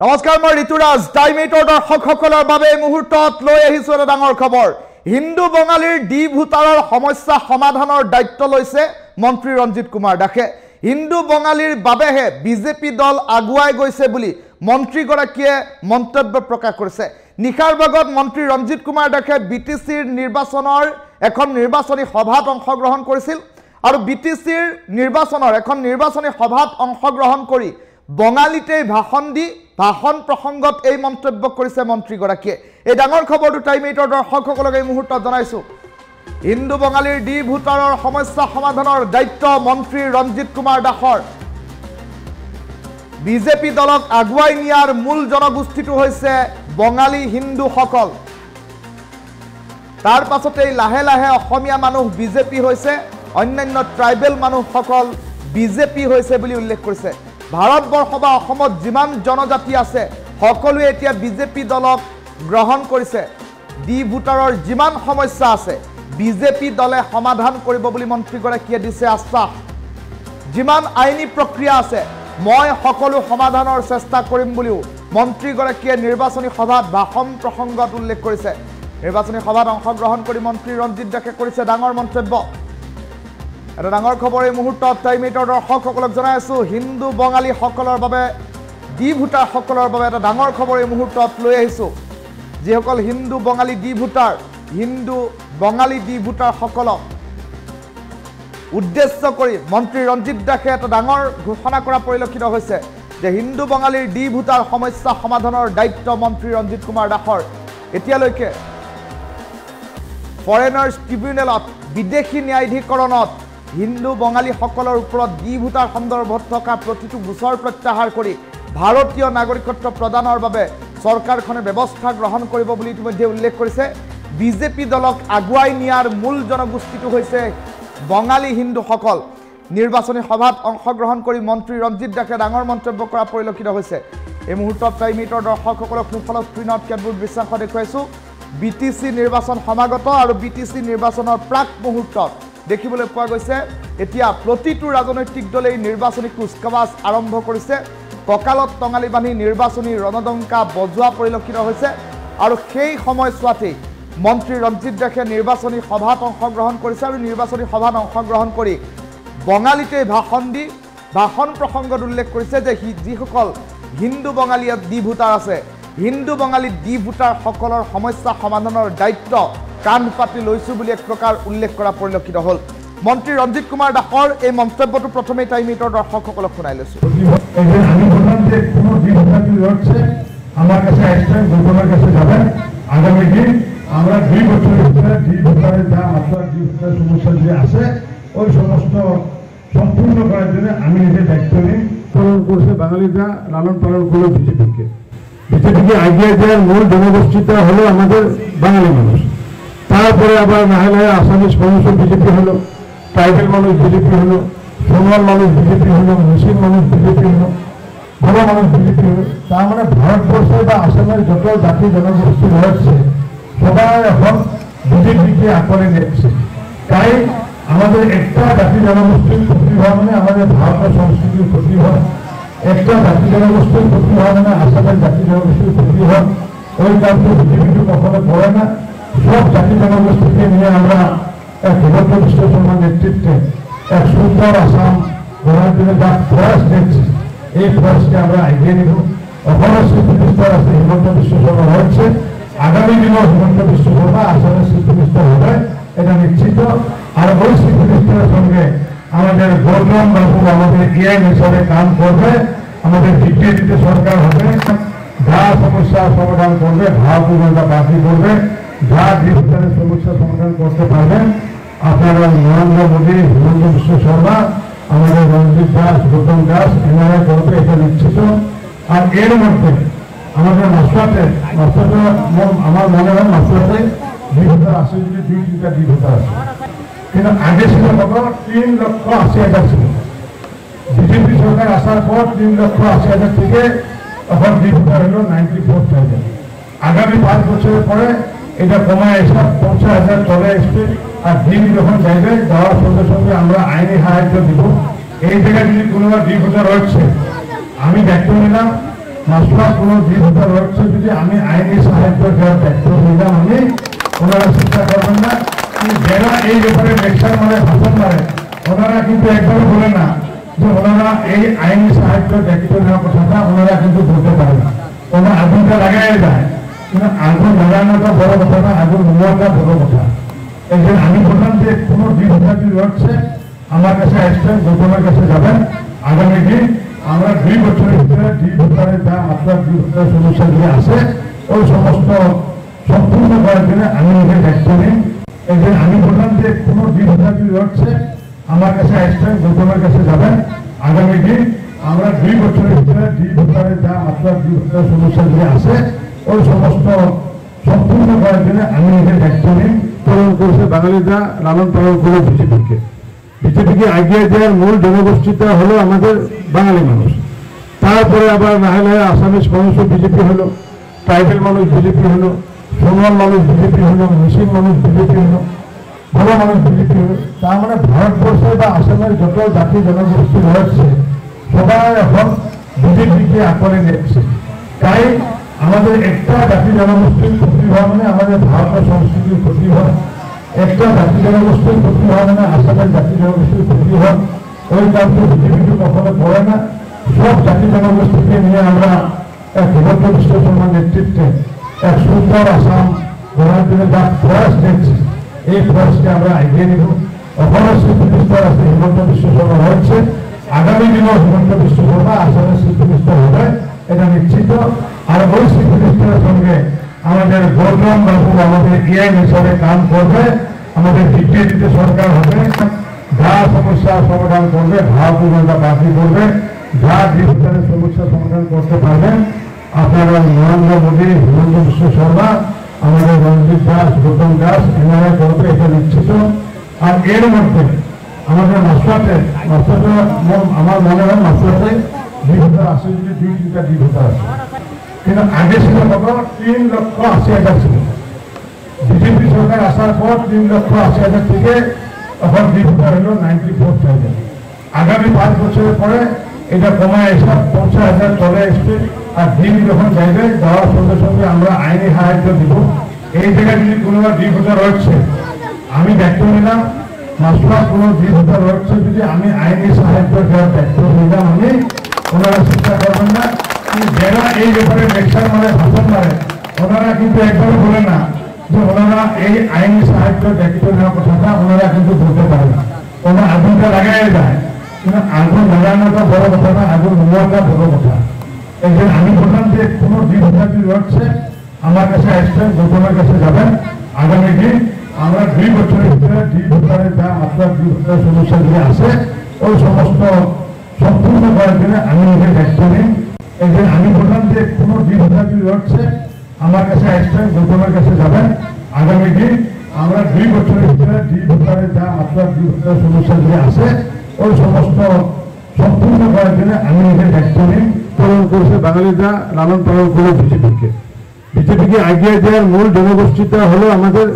নমস্কাৰ মই ঋতুৰাজ টাইম 8 দৰ্শকসকলৰ বাবে মুহূৰ্তত লৈ আহিছো এটা ডাঙৰ খবৰ হিন্দু বঙালীৰ ডি ভোটাৰৰ সমস্যা সমাধানৰ দায়িত্ব লৈছে মন্ত্ৰী ৰঞ্জিত কুমাৰ দাসে হিন্দু বঙালীৰ বাবেহে বিজেপি দল আগুৱাই গৈছে বুলি মন্ত্ৰীগৰাকীয়ে মন্তব্য প্ৰকাশ কৰিছে নিখাৰ ভাগত মন্ত্ৰী ৰঞ্জিত কুমাৰ দাসে বিটিচিৰ নিৰ্বাচনৰ এখন নিৰ্বাচনী সভাত অংশগ্ৰহণ কৰিছিল আৰু বিটিচিৰ নিৰ্বাচনৰ এখন নিৰ্বাচনী সভাত অংশগ্ৰহণ কৰি বঙালীতে ভাষণ প্ৰসংগত এই মন্তব্য কৰিছে মন্ত্ৰীগৰাকীয়ে এই ডাঙৰ খবৰটো টাইম 8 দৰ্শকসকলক এই মুহূৰ্তত জনাইছো হিন্দু বঙালীৰ ডি ভোটাৰৰ সমস্যা সমাধানৰ দায়িত্ব মন্ত্ৰী ৰঞ্জিত কুমাৰ দাসৰ বিজেপি দলক আগুৱাই নিয়াৰ মূল জনগোষ্ঠীটো হৈছে বঙালী হিন্দুসকল তাৰ পাছতে লাহে লাহে অসমীয়া মানুহ বিজেপি হৈছে অন্যান্য ট্ৰাইবেল মানুহসকল বিজেপি হৈছে বুলি উল্লেখ কৰিছে ভাৰতবৰ্ষ বা অসমত যিমান জনজাতি আছে সকলোৱে এতিয়া বিজেপি দলক গ্ৰহণ কৰিছে ডি ভোটাৰৰ যিমান সমস্যা আছে বিজেপি দলে সমাধান কৰিব বুলি মন্ত্ৰীগৰাকীয়ে দিছে আশ্বাস যিমান আইনী প্ৰক্ৰিয়া আছে মই সকলো সমাধানৰ চেষ্টা কৰিম বুলিও মন্ত্ৰীগৰাকীয়ে নিৰ্বাচনী সভাত ভাষণ প্ৰসংগত উল্লেখ কৰিছে নিৰ্বাচনী সভাত অংশগ্ৰহণ কৰি মন্ত্ৰী ৰঞ্জিত দাসে কৰিছে ডাঙৰ মন্তব্য এটা ডাঙৰ খবৰ এই মুহূৰ্তত টাইম 8 দৰ্শকসকলক জনাই আছো হিন্দু বঙালী সকলৰ বাবে ডি ভোটাৰ সকলৰ বাবে এটা ডাঙৰ খবৰ এই মুহূৰ্তত লৈ আহিছো যিসকল হিন্দু বঙালী ডি ভোটাৰ সকলক উদ্দেশ্য কৰি মন্ত্ৰী ৰঞ্জিত দাসে এটা ডাঙৰ ঘোষণা কৰা পৰিলক্ষিত হৈছে যে হিন্দু বঙালীৰ ডি ভোটাৰ সমস্যা সমাধানৰ দায়িত্ব মন্ত্ৰী ৰঞ্জিত কুমাৰ দাসৰ এতিয়ালৈকে ফৰেনাৰ্ছ ট্ৰিবিউনেলত বিদেশী ন্যায়াধিকৰণত হিন্দু বঙালী সকলৰ ওপৰত ডি ভোটাৰ সন্দৰ্ভত থকা প্ৰতিটো গোচৰ প্ৰত্যাহাৰ কৰি ভাৰতীয় নাগৰিকত্ব প্ৰদানৰ বাবে চৰকাৰখনে ব্যৱস্থা গ্ৰহণ কৰিব বুলি ইতিমধ্যে উল্লেখ কৰিছে বিজেপি দলক আগুৱাই নিয়াৰ মূল জনগোষ্ঠীটো হৈছে বঙালী হিন্দুসকল নিৰ্বাচনী সভাত অংশগ্ৰহণ কৰি মন্ত্ৰী ৰঞ্জিত দাসে ডাঙৰ মন্তব্য কৰা পৰিলক্ষিত হৈছে এই মুহূৰ্তত টাইম 8 দৰ্শকসকলক সোঁফালৰ স্ক্ৰীণত কেতবোৰ দৃশ্যাংশ দেখুৱাইছো বিটিচি নিৰ্বাচন সমাগত আৰু বিটিচি নিৰ্বাচনৰ প্ৰাক মুহূৰ্তত দেখিবলৈ পোৱা গৈছে এতিয়া প্ৰতিটো ৰাজনৈতিক দলেই নিৰ্বাচনী কুচকাৱাজ আৰম্ভ কৰিছে ককালত টঙালি বান্ধি নিৰ্বাচনী ৰণদংকা বজোৱা পৰিলক্ষিত হৈছে আৰু সেই সময়ছোৱাতেই মন্ত্ৰী ৰঞ্জিত দাসে নিৰ্বাচনী সভাত অংশগ্ৰহণ কৰিছে আৰু নিৰ্বাচনী সভাত অংশগ্ৰহণ কৰি বঙালীতে ভাষণ প্ৰসংগত উল্লেখ কৰিছে যে যিসকল হিন্দু বঙালী ডি ভোটাৰ আছে হিন্দু বঙালী ডি ভোটাৰ সকলৰ সমস্যা সমাধানৰ দায়িত্ব কাণ পাতি লৈছো বুলি এক প্ৰকাৰ উল্লেখ কৰা পৰিলক্ষিত হ'ল মন্ত্ৰী ৰঞ্জিত কুমাৰ দাসৰ এই মন্তব্যটো প্ৰথমে টাইম 8 দৰ্শকসকলক শুনাই লৈছো আমি বললাম যে কোনো ডি ভোটার রয়েছে আমার কাছে আসবেন গোপনের কাছে যাবেন আগামী দিন আমরা 2 বছরের ভিতরে ডি ভোটারের যা মাত্রা ডি ভোটারের সমস্যা যে আছে ওই সমস্ত সম্পূর্ণ করার জন্য আমি নিজে দায়িত্ব নিই পালন করছে বাঙালিরা লালন পালন করলো বিজেপিকে আগিয়ে দেওয়ার মূল জনগোষ্ঠীটা হলো আমাদের বাঙালি মানুষ তারপরে আবার নাহলে আসামিস মানুষও বিজেপি হলো ট্রাইবেল মানুষ বিজেপি হলো সোনাল মানুষ বিজেপি হলো মুসলিম মানুষ বিজেপি হলো বড় মানুষ বিজেপি হলো তার মানে ভারতবর্ষে বা আসামের যত জাতি জনগোষ্ঠী রয়েছে সবাই এখন বিজেপিকে আঁকড়ে নিচ্ছে তাই আমাদের একটা জাতি জনগোষ্ঠীর ক্ষতি হওয়া মানে আমাদের ভারতের সংস্কৃতির ক্ষতি হয় একটা জাতি জনগোষ্ঠীর ক্ষতি হওয়া মানে আসামের জাতি জনগোষ্ঠীর ক্ষতি হয় ওই কারণে বিজেপি কখনো করে না সব জাতি জনগোষ্ঠীকে নিয়ে আমরা এক হিমন্ত বিশ্ব শর্মার নেতৃত্বে এক সুন্দর আসাম গড়ার জন্য যা প্রয়াস দেখছি এই প্রয়াসকে আমরা এগিয়ে নিব অসমের চিফ মিনিস্টার আছে হিমন্ত বিশ্ব শর্মা রয়েছে আগামী দিনেও হিমন্ত বিশ্ব শর্মা আসামের চিফ মিনিস্টার হবে এটা নিশ্চিত আর ওই চিফ মিনিস্টারের সঙ্গে আমাদের গৌতম বাবু আমাদের এআই হিসাবে কাম করবে আমাদের বিজেপিতে সরকার হবে যা সমস্যার সমাধান করবে ভারতীয় জনতা পার্টি করবে যা ডিজিটালের সমস্যা সমাধান করতে পারবেন আপনারা নরেন্দ্র মোদী হিমন্ত বিশ্ব শর্মা আমাদের রঞ্জিত দাস গৌতম দাস এনারা করবে এটা নিশ্চিত আর এর মধ্যে আমাদের মাস্টারতে আমার মনে হয় মাস্টারতে 2080 যদি 2-3টা ডি ভোটার আছে কিন্তু আগে ছিল কত 3,80,000 ছিল বিজেপি সরকার আসার পর 3,80,000 থেকে এখন ডি ভোটার হলো 94,000 আগামী 5 বছরের পরে এটা কমায় এসে 50,000 চলে আসবে আর ডিম যখন যাইবে যাওয়ার সঙ্গে সঙ্গে আমরা আইনি সাহায্য দিব এই জায়গায় যদি কোনো ডি ভোটার রয়েছে আমি দায়িত্ব নিলাম মাসলা কোনো বিরোধিতা রয়েছে যদি আমি আইনি সাহায্য দেওয়ার দায়িত্ব নিলাম আমি, ওনারা চেষ্টা করবেন না। যারা এই ব্যাপারে লেকচার মারে, ভাষণ মারে, ওনারা কিন্তু একবারও বলে না যে ওনারা এই আইনি সাহায্য দায়িত্ব নেওয়ার কথাটা ওনারা কিন্তু বলতে পারে না। ওনারা আগুনটা লাগাই যায়, কিন্তু আগুন লাগানোটা বড় কথা না, আগুন নেওয়াটা বড় কথা। এই যে আমি বললাম যে কোনো বিরোধিতা যদি রয়েছে আমার কাছে আসবেন, গৌতমের কাছে যাবেন। আগামী দিন আমরা 2 বছরের ভিতরে ভোটারের যা মাত্রা ভোটারের সমস্যা যদি আছে ওই সমস্ত সম্পূর্ণ করার জন্য আমি নিজের দায়িত্ব নিই। এই যে আমি বললাম যে কোনো বিরোধিতা যদি রয়েছে আমার কাছে আসবেন, গৌতমের কাছে যাবেন। আগামী দিন আমরা 2 বছরের ভিতরে ভোটারের যা মাত্রা ভোটারের সমস্যা যদি আছে ওই সমস্ত সম্পূর্ণ করার জন্য আমি নিজের দায়িত্ব নিই। পালন করেছে বাঙালিরা, লালন পালন করে বিজেপিকে। বিজেপিকে এগিয়ে দেওয়ার মূল জনগোষ্ঠীটা হলো আমাদের বাঙালি মানুষ। তারপরে আবার লাহে লাহে আসামিস মানুষও বিজেপি হলো, ট্রাইবেল মানুষ বিজেপি হলো, সোনার মানুষ বিজেপি হলো, মুসলিম মানুষ বিজেপি হলো, ভালো মানুষ বিজেপি হলো। তার মানে ভারতবর্ষে বা আসামের যত জাতি জনগোষ্ঠী রয়েছে সবাই এখন বিজেপিকে আকলে নিচ্ছে। তাই আমাদের একটা জাতি জনগোষ্ঠীর ক্ষতি হওয়া মানে আমাদের ভারতের সংস্কৃতির ক্ষতি হয়, একটা জাতি জনগোষ্ঠীর ক্ষতি হওয়া মানে আসামের জাতি জনগোষ্ঠীর ক্ষতি হয়। ওই কারণে বিজেপিকে কখনো পড়ে না। সব জাতি জনগোষ্ঠীকে নিয়ে আমরা এক হিমন্ত বিশ্ব শর্মার নেতৃত্বে এক সুন্দর আসাম গড়ার জন্য যা প্রয়াস নিচ্ছি, এই প্রয়াসকে আমরা এগিয়ে নিব। এখনো চিফ মিনিস্টার আছে হিমন্ত বিশ্ব শর্মা রয়েছে, আগামী দিনেও হিমন্ত বিশ্ব শর্মা আসামের চিফ মিনিস্টার হবে, এটা নিশ্চিত। আর ওই চিফ মিনিস্টারের সঙ্গে আমাদের গৌতম বাবু আমাদের এআই হিসাবে কাম করবে, আমাদের বিজেপিতে সরকার হবে, যা সমস্যার সমাধান করবে, ভাবনা বাকি করবে, যা বিরোধীদের সমস্যার সমাধান করতে পারবেন আপনারা নরেন্দ্র মোদী, হিমন্ত বিশ্ব শর্মা, আমাদের রঞ্জিত দাস, গৌতম দাস এনারা করবে, এটা নিশ্চিত। আর এর মধ্যে আমাদের মাসলাতে আমার মনে হয় মাসলাতে 2000 আসে, যদি 2-3টা বিভোটার আছে, কিন্তু আগে ছিল কত 3,80,000 ছিল। বিজেপি সরকার আসার পর 3,80,000 থেকে এখন বিভোটার হলো 94,000। আগামী 5 বছরের পরে এটা কমায় এসে 50,000 চলে এসছে। আর দিন যখন যাইবে, যাওয়ার সঙ্গে সঙ্গে আমরা আইনি সাহায্য দিব। এই জায়গায় যদি কোনো বিভোটার রয়েছে আমি দায়িত্ব নিলাম, মাসলা কোনো বিভোটার রয়েছে যদি আমি আইনি সাহায্য দেওয়ার দায়িত্ব নিলাম আমি, ওনারা চেষ্টা করবেন না। যারা এই ব্যাপারে লেকচার মারে, ভাষণ মারে, ওনারা কিন্তু একবারও বলে না যে ওনারা এই আইনি সাহায্য দায়িত্ব নেওয়ার কথাটা ওনারা কিন্তু বলতে পারে না। ওনারা আগুনটা লাগাই যায়, কিন্তু আগুন লাগানোটা বড় কথা না, আগুন নেওয়াটা বড় কথা। এই যে আমি বললাম যে কোনো বিভোটার যদি রয়েছে আমার কাছে আসবেন, গৌতমের কাছে যাবেন। আগামী দিন আমরা 2 বছরের ভিতরে ভোটারের যা মাত্রা ভোটারের সমস্যা যদি আছে ওই সমস্ত সম্পূর্ণ করার জন্য আমি নিজের দায়িত্ব নিই। এই যে আমি বললাম যে কোনো বিভোটার যদি রয়েছে আমার কাছে আসবেন, গৌতমের কাছে যাবেন। আগামী দিন আমরা 2 বছরের ভিতরে ভোটারের যা মাত্রা ভোটারের সমস্যা যদি আছে ওই সমস্ত সম্পূর্ণ করার জন্য আমি নিজের দায়িত্ব নিই। পালন করেছে বাঙালিরা, লালন পালন করে বিজেপিকে। বিজেপিকে এগিয়ে দেওয়ার মূল জনগোষ্ঠীটা হলো আমাদের